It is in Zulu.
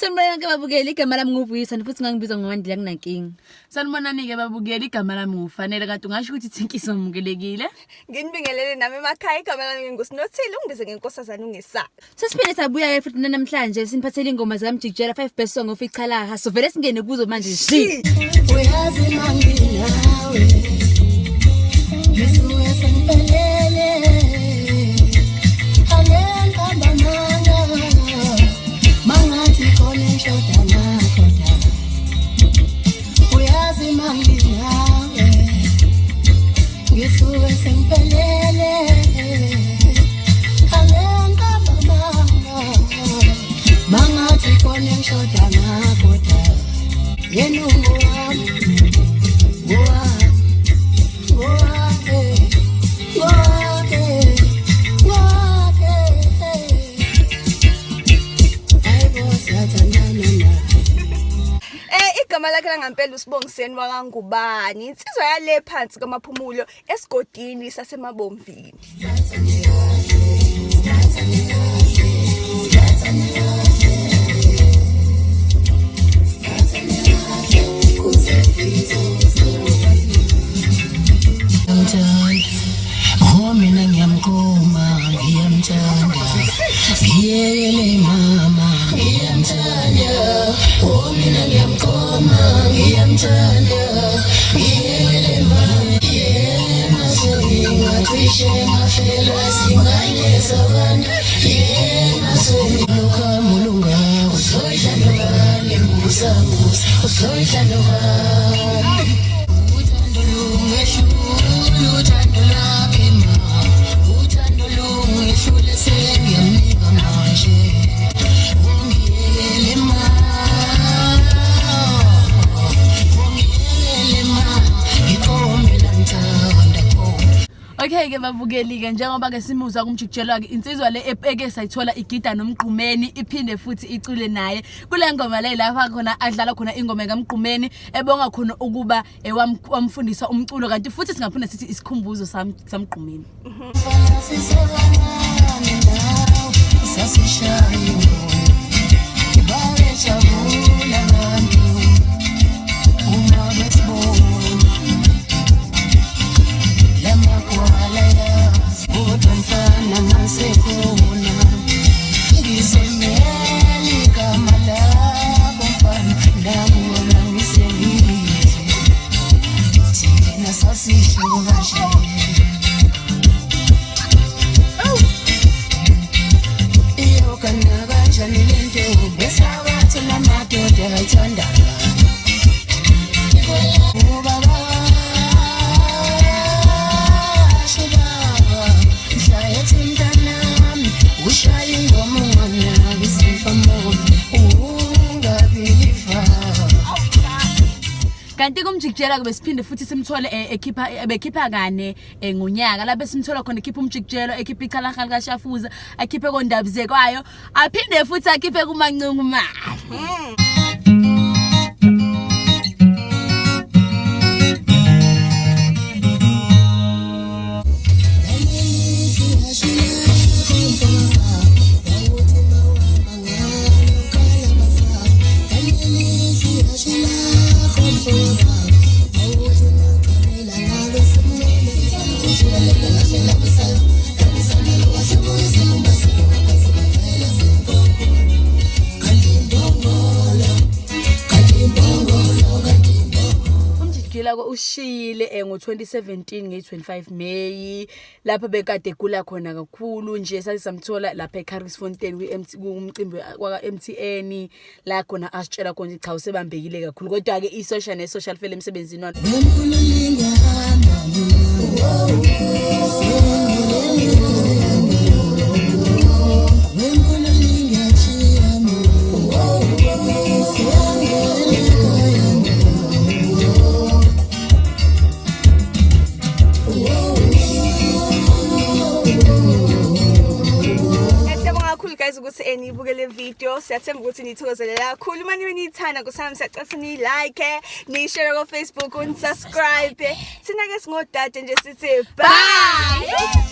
Sanibona ke babukeli, igama lami nguvisa futhi ngangibizwa ngomandla kunankinga. Sanibonani ke babukeli, igama lami ngufanele kanti ungasho ukuthi Thinkiso wamukelekile. Nginibingelele nami emakhaya, igama lami nginguSinothile, ungibize ngenkosazana ungesaba. Sesiphinde sabuya futhi namhlanje siniphathele ingoma zika Mjikijelwa 5 best song of ichalaha. So vele singene kuzo manje shi. Uyazi mami nawe. Ngisuke sempelele. Mangathi khona shoda nakho uyazi mami nawe ngisuke sempelele angengaba manga mangathi khona shoda nakho yena igama lakhe ngampela uSibongiseni wakangubani, insizwa yale phansi kwamaphumulo esigodini sasemabomvini. Mina ngiyamkhoma ngiyamthanda ngiyele mama ngiyamthanda mina ngiyamkhoma ngiyamthanda ngiyele mama yena sengingathishe ngafela singane sabana yena sengilokamulunga usoyidlalokani ngusangusa usoyidlalokani uthando lungeshulu uthando lami uthando lungehlule sengiyamnika manje ungiyele Okay ke babukeli ke njengoba ke simuza kumjikjelwa ke insizwa le epeke sayithola igida nomqhumeni iphinde futhi icule naye kule ngoma le lapha khona adlala khona ingoma kaMqhumeni ebonga khona ukuba wamfundisa umculo kanti futhi singaphinde sithi isikhumbuzo samQhumeni. Kanti kumjikijela kube siphinde futhi simthole ekhipha kane ngonyaka lapho simthola khona ekhipha umjikijelo ekhipha ichalaha likaShafuza akhiphe kondabize kwayo aphinde futhi akhiphe kumancungu mali. Ushile ngo2017 nge25 May lapha bekade egula khona kakhulu nje sasisamthola lapha eCarrisfontein kumcimbi kwa MTN la khona asitshela khona cha usebambekile kakhulu kodwa ke isocial ne-social fair emsebenzini wakhe. Ukuthi nibuke le video. Siyathemba ukuthi nithokozele kakhulu. Uma nibe niyithanda kusami siyacela ni-like, ni-share ko Facebook, unisubscribe. Thina ke singodade nje sithi bye.